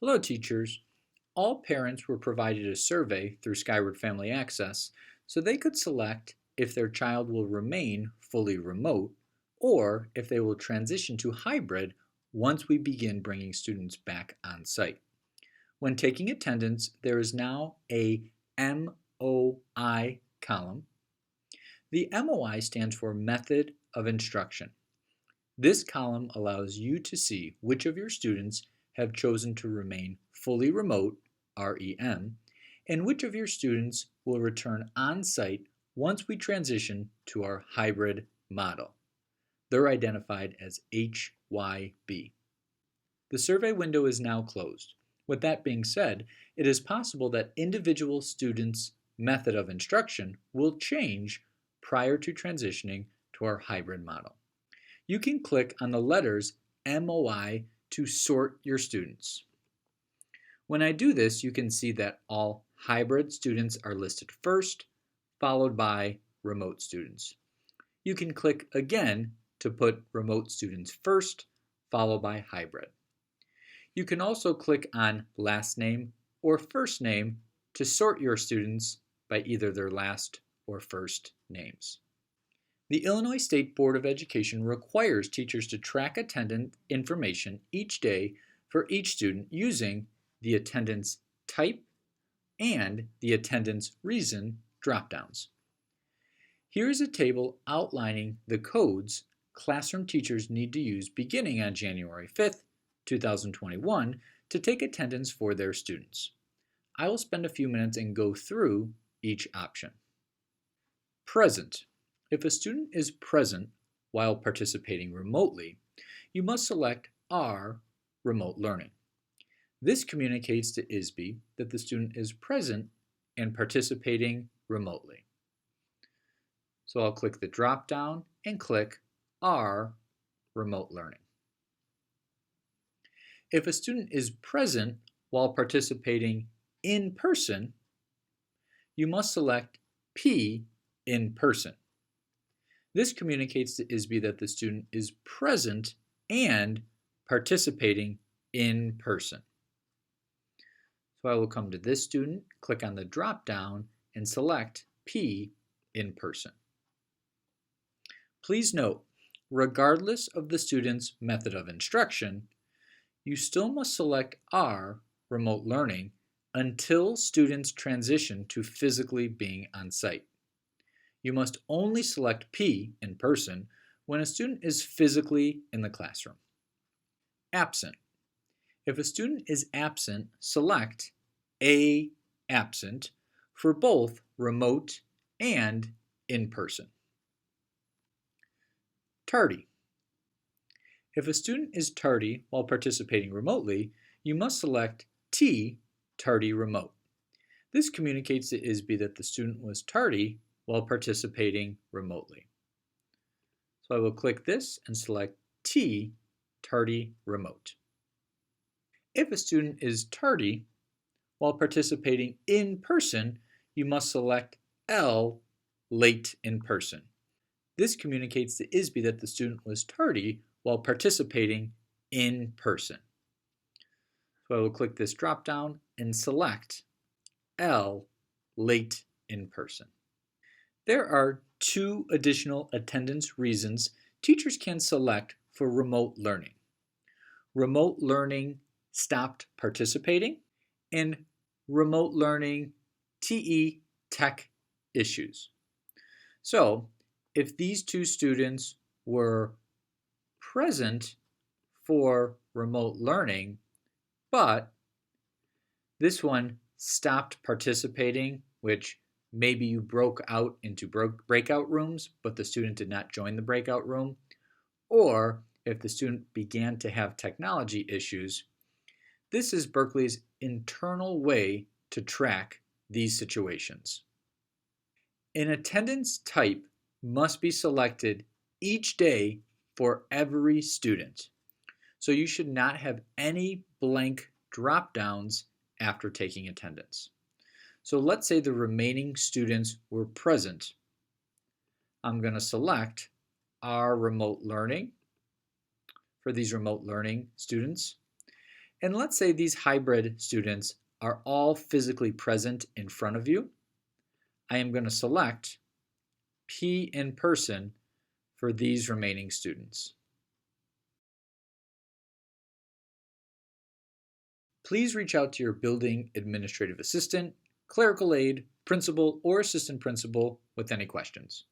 Hello, teachers. All parents were provided a survey through Skyward Family Access so they could select if their child will remain fully remote or if they will transition to hybrid once we begin bringing students back on site. When taking attendance, there is now a MOI column. The MOI stands for Method of Instruction. This column allows you to see which of your students have chosen to remain fully remote, REM, and which of your students will return on-site once we transition to our hybrid model. They're identified as HYB. The survey window is now closed. With that being said, it is possible that individual students' method of instruction will change prior to transitioning to our hybrid model. You can click on the letters MOI to sort your students. When I do this, you can see that all hybrid students are listed first, followed by remote students. You can click again to put remote students first, followed by hybrid. You can also click on last name or first name to sort your students by either their last or first names. The Illinois State Board of Education requires teachers to track attendance information each day for each student using the attendance type and the attendance reason dropdowns. Here is a table outlining the codes classroom teachers need to use beginning on January 5th, 2021 to take attendance for their students. I will spend a few minutes and go through each option. Present. If a student is present while participating remotely, you must select R, Remote Learning. This communicates to ISB that the student is present and participating remotely. So I'll click the drop down and click R, Remote Learning. If a student is present while participating in person, you must select P, In Person. This communicates to ISB that the student is present and participating in person. So I will come to this student, click on the drop down, and select P, In Person. Please note, regardless of the student's method of instruction, you still must select R, Remote Learning, until students transition to physically being on site. You must only select P, In Person, when a student is physically in the classroom. Absent. If a student is absent, select A, Absent for both remote and in person. Tardy. If a student is tardy while participating remotely, you must select T, Tardy Remote. This communicates to ISB that the student was tardy while participating remotely. So I will click this and select T, Tardy Remote. If a student is tardy while participating in person, you must select L, Late in Person. This communicates to ISB that the student was tardy while participating in person. So I will click this drop down and select L, Late in Person. There are two additional attendance reasons teachers can select for remote learning. Remote learning stopped participating and remote learning TE tech issues. So if these two students were present for remote learning, but this one stopped participating, which maybe you broke out into breakout rooms, but the student did not join the breakout room, or if the student began to have technology issues, this is Berkeley's internal way to track these situations. An attendance type must be selected each day for every student. So you should not have any blank drop downs after taking attendance. So let's say the remaining students were present. I'm going to select our remote learning for these remote learning students. And let's say these hybrid students are all physically present in front of you. I am going to select P in person for these remaining students. Please reach out to your building administrative assistant, clerical aide, principal, or assistant principal with any questions.